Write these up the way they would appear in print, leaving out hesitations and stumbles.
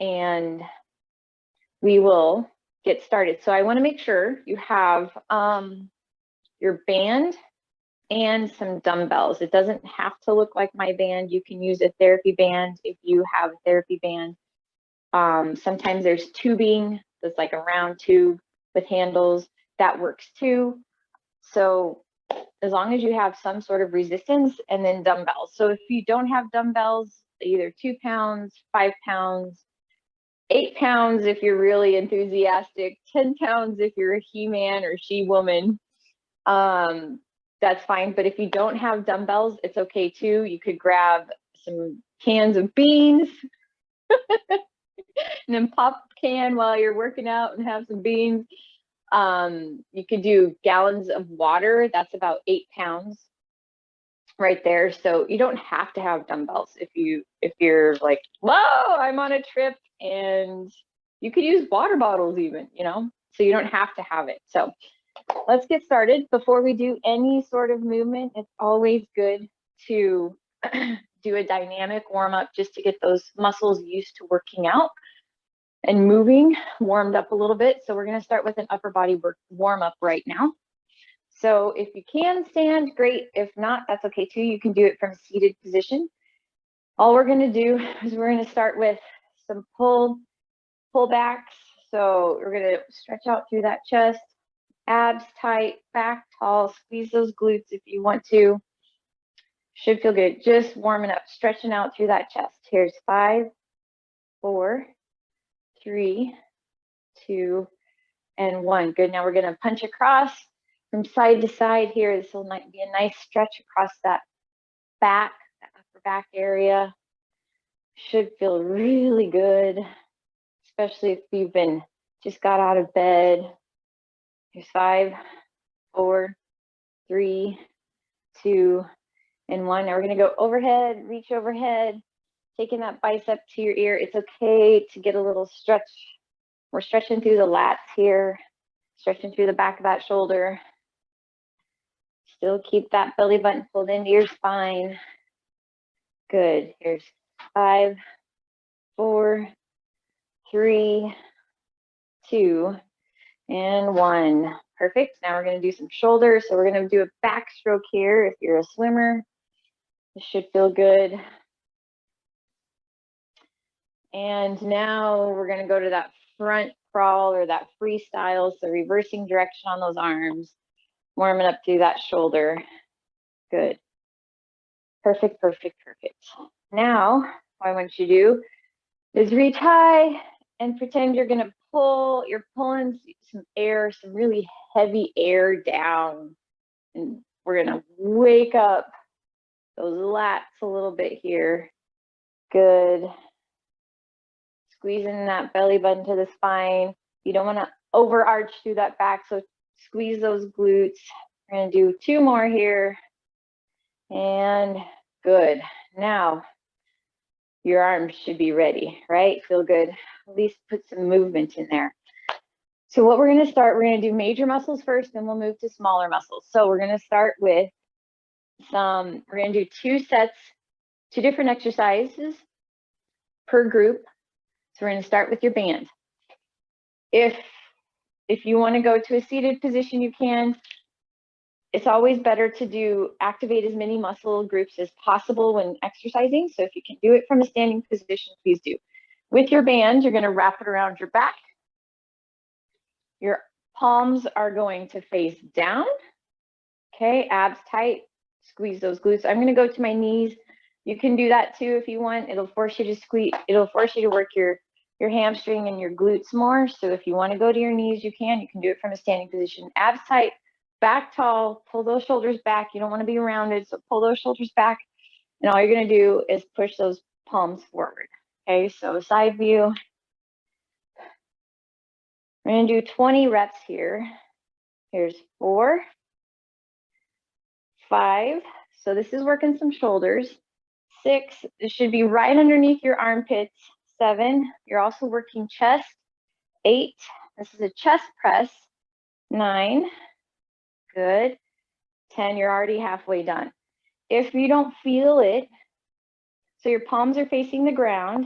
and we will get started. So I want to make sure you have your band and some dumbbells. It doesn't have to look like my band. You can use a therapy band if you have a therapy band. Sometimes there's tubing that's like a round tube with handles. That works too. So as long as you have some sort of resistance, and then dumbbells. So if you don't have dumbbells, either 2 pounds, 5 pounds, 8 pounds if you're really enthusiastic, 10 pounds if you're a he-man or she-woman, that's fine. But if you don't have dumbbells, it's okay too. You could grab some cans of beans and then pop a can while you're working out and have some beans. You could do gallons of water. That's about 8 pounds right there. So you don't have to have dumbbells if you're like, whoa, I'm on a trip, and you could use water bottles even, so you don't have to have it. So let's get started. Before we do any sort of movement, it's always good to do a dynamic warm-up just to get those muscles used to working out and moving, warmed up a little bit. So we're going to start with an upper body warm-up right now. So if you can stand, great. If not, that's okay too. You can do it from a seated position. All we're going to do is we're going to start with some pullbacks. So we're going to stretch out through that chest, abs tight, back tall, squeeze those glutes if you want to. Should feel good. Just warming up, stretching out through that chest. Here's 5, 4, 3, 2, and 1. Good. Now we're going to punch across from side to side here. This will be a nice stretch across that back, that upper back area. Should feel really good, especially if you've just got out of bed. Here's 5, 4, 3, 2, and 1. Now we're going to go overhead, reach overhead, taking that bicep to your ear. It's okay to get a little stretch. We're stretching through the lats here, stretching through the back of that shoulder. Still keep that belly button pulled into your spine. Good. Here's 5, 4, 3, 2, and 1. Perfect. Now we're going to do some shoulders. So we're going to do a backstroke here. If you're a swimmer, this should feel good. And now we're going to go to that front crawl or that freestyle. So reversing direction on those arms, warming up through that shoulder. Good. Perfect, perfect, perfect. Now, what I want you to do is reach high and pretend you're going to you're pulling some air, some really heavy air down. And we're going to wake up those lats a little bit here. Good. Squeezing that belly button to the spine. You don't want to overarch through that back, so squeeze those glutes. We're going to do 2 more here. And good. Now, your arms should be ready, right? Feel good. At least put some movement in there. So what we're going to start, we're going to do major muscles first, then we'll move to smaller muscles. So we're going to start with we're going to do 2 sets, 2 different exercises per group. So we're going to start with your band. If you want to go to a seated position, you can. It's always better to activate as many muscle groups as possible when exercising. So if you can do it from a standing position, please do. With your band, you're going to wrap it around your back. Your palms are going to face down. Okay, abs tight. Squeeze those glutes. I'm going to go to my knees. You can do that too if you want. It'll force you to squeeze. It'll force you to work your hamstring and your glutes more. So if you want to go to your knees, you can. You can do it from a standing position. Abs tight, back tall, pull those shoulders back. You don't want to be rounded, so pull those shoulders back. And all you're going to do is push those palms forward. Okay, so side view. We're going to do 20 reps here. Here's 4, 5. So this is working some shoulders. 6, this should be right underneath your armpits. 7, you're also working chest. 8, this is a chest press. 9, good. 10, you're already halfway done. If you don't feel it, so your palms are facing the ground,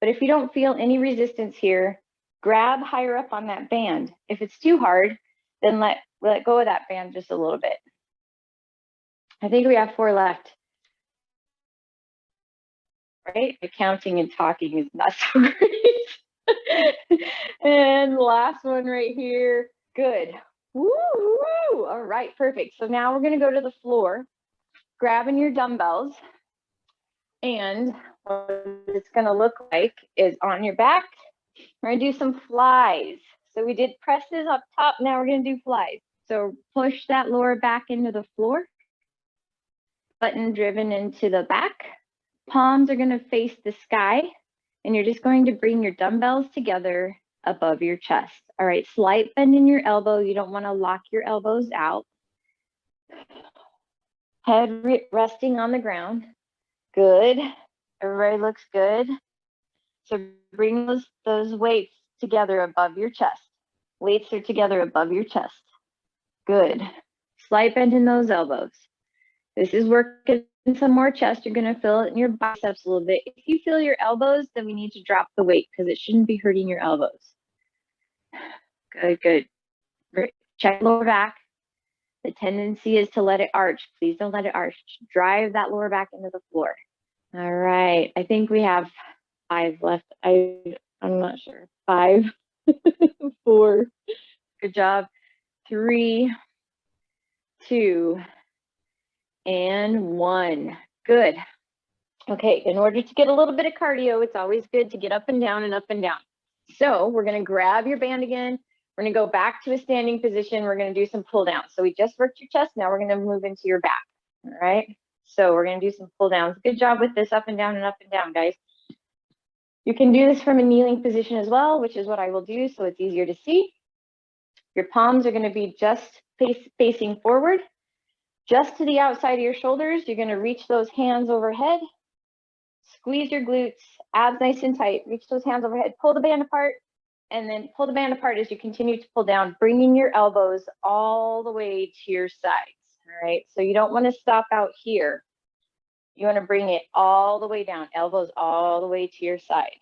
But if you don't feel any resistance here, grab higher up on that band. If it's too hard, then let go of that band just a little bit. I think we have 4 left. Right? The counting and talking is not so great. And last one right here. Good. Woo, woo. All right, perfect. So now we're going to go to the floor, grabbing your dumbbells. And what it's going to look like is on your back, we're going to do some flies. So we did presses up top. Now we're going to do flies. So push that lower back into the floor. Button driven into the back. Palms are going to face the sky, and you're just going to bring your dumbbells together above your chest. All right, slight bend in your elbow. You don't want to lock your elbows out. Head resting on the ground. Good. Everybody looks good. So bring those weights together above your chest. Weights are together above your chest. Good. Slight bend in those elbows. This is working some more chest. You're going to feel it in your biceps a little bit. If you feel your elbows, then we need to drop the weight because it shouldn't be hurting your elbows. Good, good. Check lower back. The tendency is to let it arch. Please don't let it arch. Drive that lower back into the floor. All right. I think we have 5 left. I'm not sure. 5, 4. Good job. 3, 2, and 1. Good. Okay, in order to get a little bit of cardio, it's always good to get up and down and up and down. So we're going to grab your band again. We're going to go back to a standing position. We're going to do some pull downs. So we just worked your chest. Now we're going to move into your back. All right. So we're going to do some pull downs. Good job with this up and down, guys. You can do this from a kneeling position as well, which is what I will do. So it's easier to see. Your palms are going to be just facing forward. Just to the outside of your shoulders, you're going to reach those hands overhead. Squeeze your glutes, abs nice and tight. Reach those hands overhead. Pull the band apart, and then pull the band apart as you continue to pull down, bringing your elbows all the way to your sides. All right, so you don't want to stop out here. You want to bring it all the way down, elbows all the way to your side.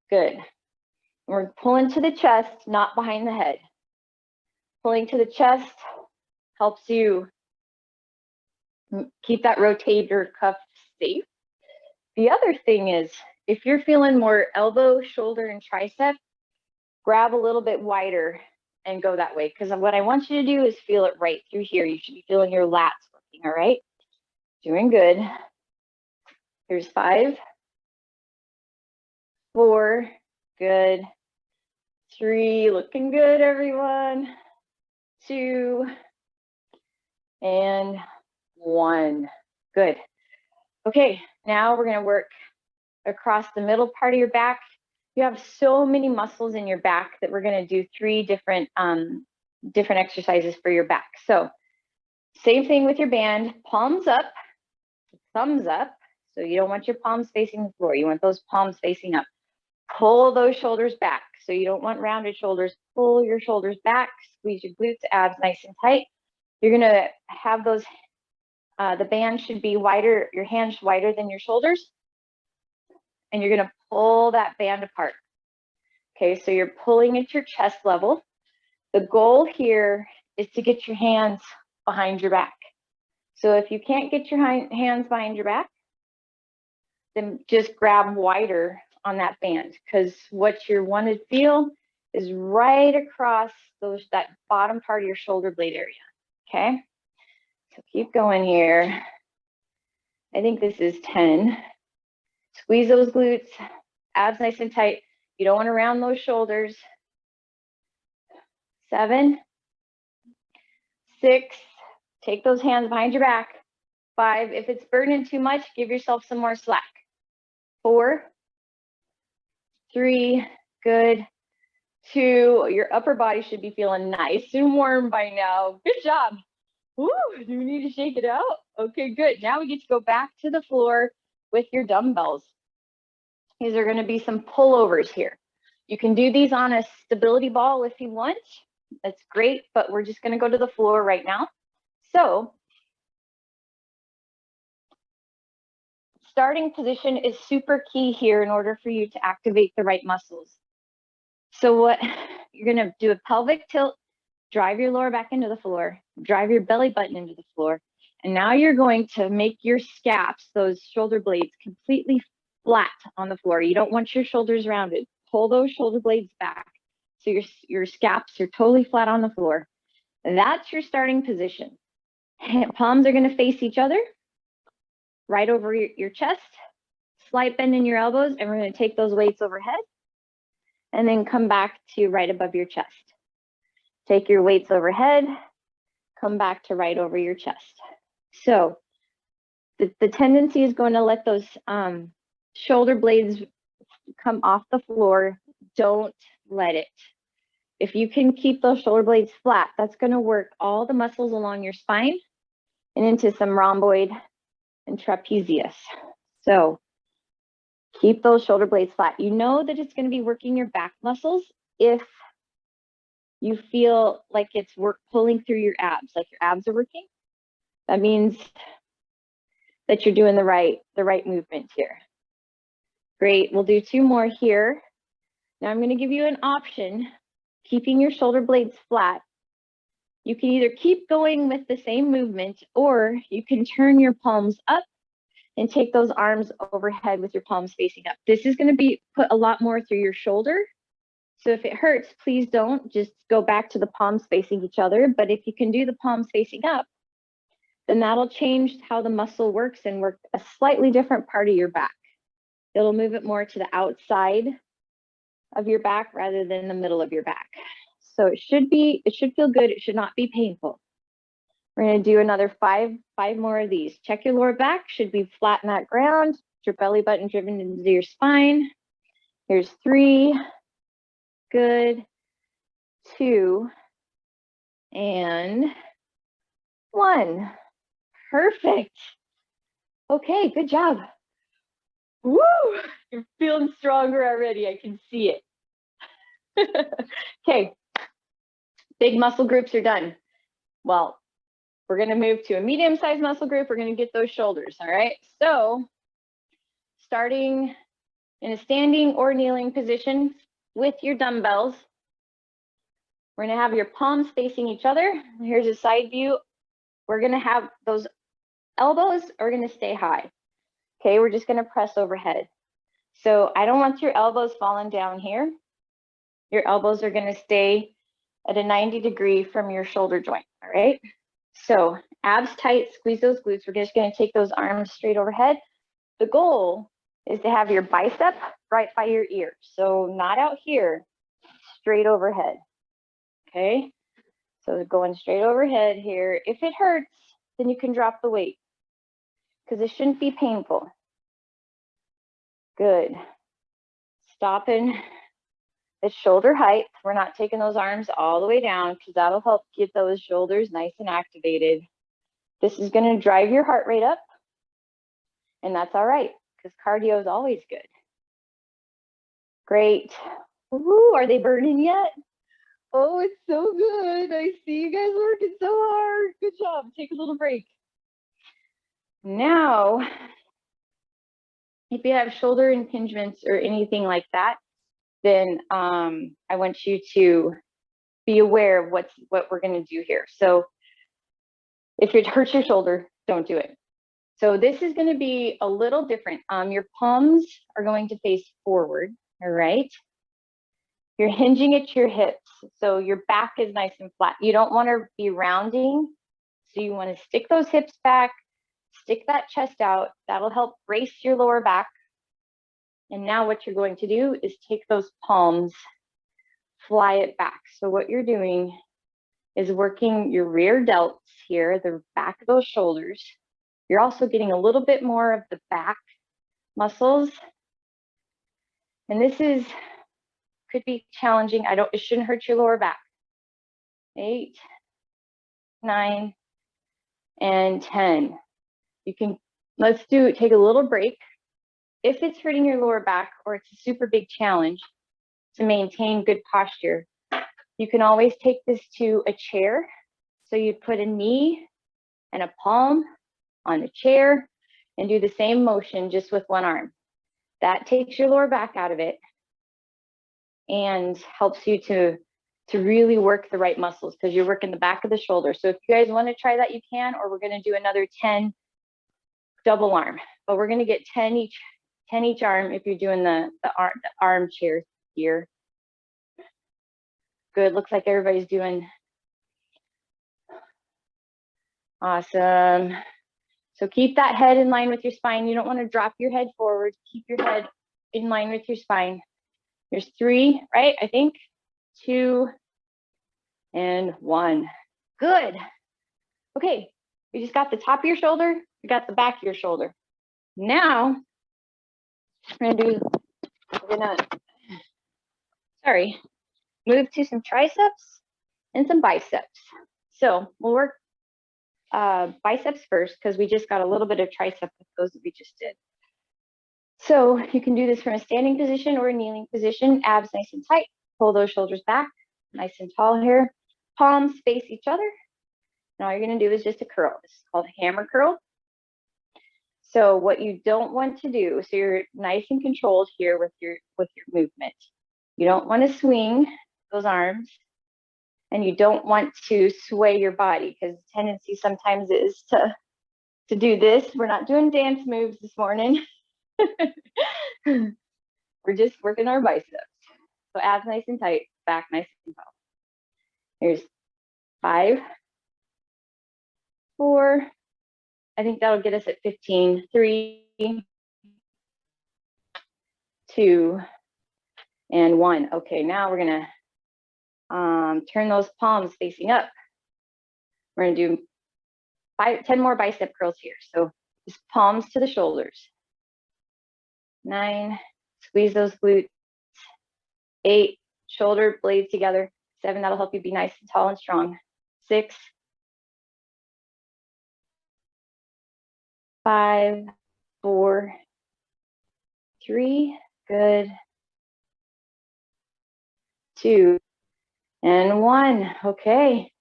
Good. We're pulling to the chest, not behind the head. Pulling to the chest helps you keep that rotator cuff safe. The other thing is, if you're feeling more elbow, shoulder, and tricep, grab a little bit wider and go that way. Because what I want you to do is feel it right through here. You should be feeling your lats working, all right? Doing good. Here's 5, 4, good. 3, looking good, everyone. 2, and 1. Good. Okay, now we're going to work across the middle part of your back. You have so many muscles in your back that we're going to do 3 different exercises for your back. So same thing with your band, palms up, thumbs up. So you don't want your palms facing the floor. You want those palms facing up. Pull those shoulders back. So you don't want rounded shoulders. Pull your shoulders back, squeeze your glutes, abs nice and tight. You're going to have those, the band should be wider, your hands wider than your shoulders. And you're going to pull that band apart. Okay, so you're pulling at your chest level. The goal here is to get your hands behind your back. So if you can't get your hands behind your back, then just grab wider on that band, because what you want to feel is right across that bottom part of your shoulder blade area. Okay, so keep going here. I think this is 10. Squeeze those glutes, abs nice and tight. You don't want to round those shoulders. 7, 6, take those hands behind your back. 5, if it's burning too much, give yourself some more slack. 4, 3, good. 2, your upper body should be feeling nice and warm by now. Good job. Woo, do we need to shake it out? Okay, good. Now we get to go back to the floor with your dumbbells. These are going to be some pullovers here. You can do these on a stability ball if you want. That's great, but we're just going to go to the floor right now. So starting position is super key here in order for you to activate the right muscles. So what you're gonna do a pelvic tilt, drive your lower back into the floor, drive your belly button into the floor. And now you're going to make your scaps, those shoulder blades, completely flat on the floor. You don't want your shoulders rounded. Pull those shoulder blades back. So your scaps are totally flat on the floor. That's your starting position. Palms are gonna face each other, right over your chest, slight bend in your elbows, and we're gonna take those weights overhead and then come back to right above your chest. Take your weights overhead, come back to right over your chest. So the tendency is going to let those shoulder blades come off the floor. Don't let it. If you can keep those shoulder blades flat, that's going to work all the muscles along your spine and into some rhomboid and trapezius. So keep those shoulder blades flat. You know that it's going to be working your back muscles if you feel like it's pulling through your abs, like your abs are working. That means that you're doing the right movement here. Great, we'll do 2 more here. Now I'm gonna give you an option, keeping your shoulder blades flat. You can either keep going with the same movement, or you can turn your palms up and take those arms overhead with your palms facing up. This is gonna put a lot more through your shoulder. So if it hurts, please don't, just go back to the palms facing each other. But if you can do the palms facing up, then that'll change how the muscle works and work a slightly different part of your back. It'll move it more to the outside of your back rather than the middle of your back. So it should feel good. It should not be painful. We're gonna do another five more of these. Check your lower back, should be flat in that ground. Your belly button driven into your spine. Here's 3, good, 2, and 1. Perfect. Okay, good job. Woo! You're feeling stronger already. I can see it. Okay, big muscle groups are done. Well, we're going to move to a medium-sized muscle group. We're going to get those shoulders, all right? So, starting in a standing or kneeling position with your dumbbells, we're going to have your palms facing each other. Here's a side view. We're going to have those elbows are going to stay high. Okay, we're just going to press overhead. So I don't want your elbows falling down here. Your elbows are going to stay at a 90 degree from your shoulder joint, all right? So abs tight, squeeze those glutes. We're just going to take those arms straight overhead. The goal is to have your bicep right by your ear. So not out here, straight overhead, okay? So going straight overhead here. If it hurts, then you can drop the weight because it shouldn't be painful. Good. Stopping at shoulder height. We're not taking those arms all the way down because that'll help get those shoulders nice and activated. This is going to drive your heart rate up, and that's all right because cardio is always good. Great. Woo, are they burning yet? Oh, it's so good. I see you guys working so hard. Good job. Take a little break. Now, if you have shoulder impingements or anything like that, then I want you to be aware of what we're going to do here. So if it hurts your shoulder, don't do it. So this is going to be a little different. Your palms are going to face forward, all right? You're hinging at your hips, so your back is nice and flat. You don't want to be rounding, so you want to stick those hips back, stick that chest out. That'll help brace your lower back. And now what you're going to do is take those palms, fly it back. So what you're doing is working your rear delts here, the back of those shoulders. You're also getting a little bit more of the back muscles. And this could be challenging. It shouldn't hurt your lower back. 8, 9, and 10. You can, take a little break. If it's hurting your lower back or it's a super big challenge to maintain good posture, you can always take this to a chair. So you put a knee and a palm on the chair. and do the same motion just with one arm. That takes your lower back out of it and helps you to really work the right muscles because you're working the back of the shoulder. So if you guys want to try that, you can, or we're going to do another 10 double arm, but we're going to get 10 each arm if you're doing the armchair here. Good. Looks like everybody's doing awesome. So keep that head in line with your spine. You don't want to drop your head forward. Keep your head in line with your spine. There's 3, right? I think 2 and 1. Good. Okay, we just got the top of your shoulder. We got the back of your shoulder. Now we're gonna move to some triceps and some biceps. So we'll work biceps first because we just got a little bit of tricep with those that we just did. So you can do this from a standing position or a kneeling position, abs nice and tight, pull those shoulders back, nice and tall here, palms face each other. And all you're gonna do is just a curl. This is called a hammer curl. So what you don't want to do, so you're nice and controlled here with your movement. You don't want to swing those arms, and you don't want to sway your body because the tendency sometimes is to do this. We're not doing dance moves this morning. We're just working our biceps. So abs nice and tight, back nice and tall. Here's 5, 4. I think that'll get us at 15. 3, 2, and 1. Okay, now we're gonna turn those palms facing up. We're gonna do 10 more bicep curls here. So just palms to the shoulders. 9, squeeze those glutes. 8, shoulder blades together. 7, that'll help you be nice and tall and strong. 6, 5, 4, 3, good. 2, and 1. Okay,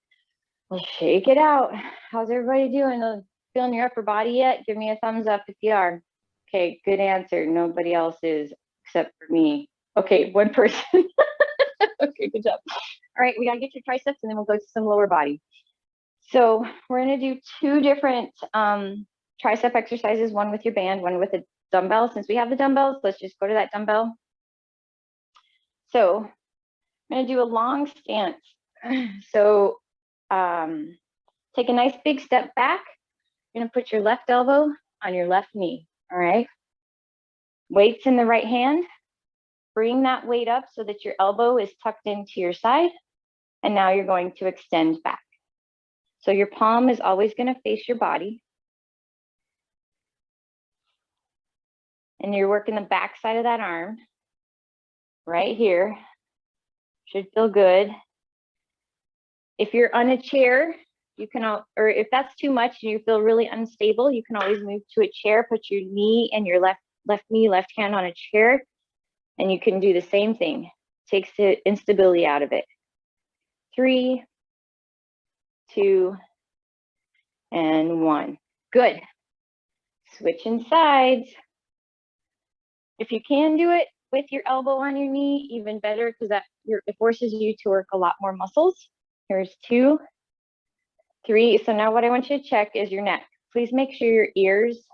we'll shake it out. How's everybody doing? Feeling your upper body yet? Give me a thumbs up if you are. Okay, good answer. Nobody else is except for me. Okay, 1 person. Okay, good job. All right, we gotta get your triceps and then we'll go to some lower body. So we're gonna do 2 different tricep exercises, one with your band, one with a dumbbell. Since we have the dumbbells, let's just go to that dumbbell. So I'm gonna do a long stance. So take a nice big step back. You're gonna put your left elbow on your left knee, all right? Weights in the right hand. Bring that weight up so that your elbow is tucked into your side. And now you're going to extend back. So your palm is always gonna face your body. And you're working the back side of that arm right here. Should feel good. If you're on a chair, you can, or if that's too much and you feel really unstable, you can always move to a chair, put your knee and your left knee, left hand on a chair, and you can do the same thing. Takes the instability out of it. 3, 2, and 1. Good. Switching sides. If you can do it with your elbow on your knee, even better, because it forces you to work a lot more muscles. Here's 2, 3. So now what I want you to check is your neck. Please make sure your ears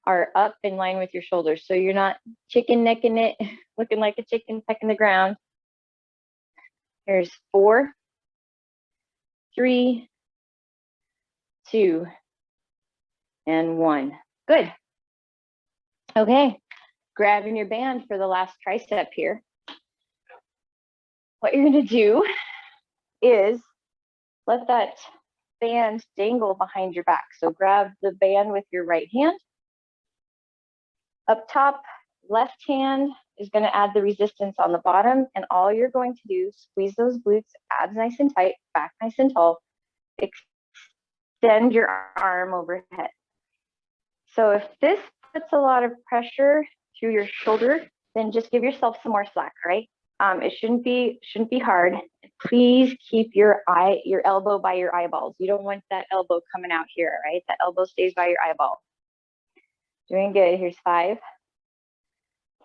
are up in line with your shoulders. So you're not chicken necking it, looking like a chicken pecking the ground. Here's 4, 3, 2, and 1. Good. Okay, grabbing your band for the last tricep here. What you're gonna do is let that band dangle behind your back. So grab the band with your right hand. Up top, left hand is going to add the resistance on the bottom, and all you're going to do is squeeze those glutes, abs nice and tight, back nice and tall, extend your arm overhead. So if this puts a lot of pressure through your shoulder, then just give yourself some more slack, right? It shouldn't be hard. Please keep your elbow by your eyeballs. You don't want that elbow coming out here, right? That elbow stays by your eyeball. Doing good. Here's 5,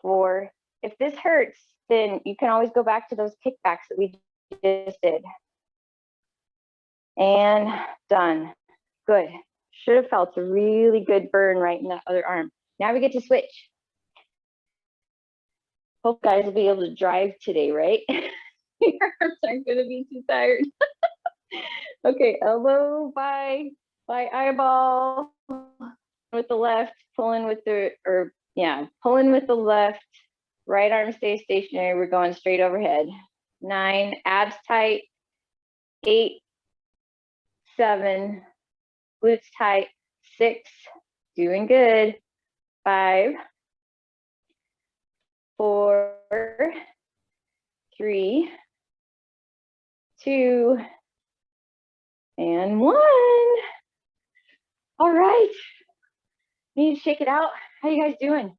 4. If this hurts, then you can always go back to those kickbacks that we just did. And done. Good. Should have felt a really good burn right in that other arm. Now we get to switch. Hope guys will be able to drive today, right? Your arms aren't going to be too tired. Okay, elbow by eyeball with the left, pulling with the, pulling with the left. Right arm stays stationary. We're going straight overhead. 9, abs tight. 8, 7, glutes tight. 6, doing good. 5, 4, 3, 2, and 1. All right. Need to shake it out. How you guys doing?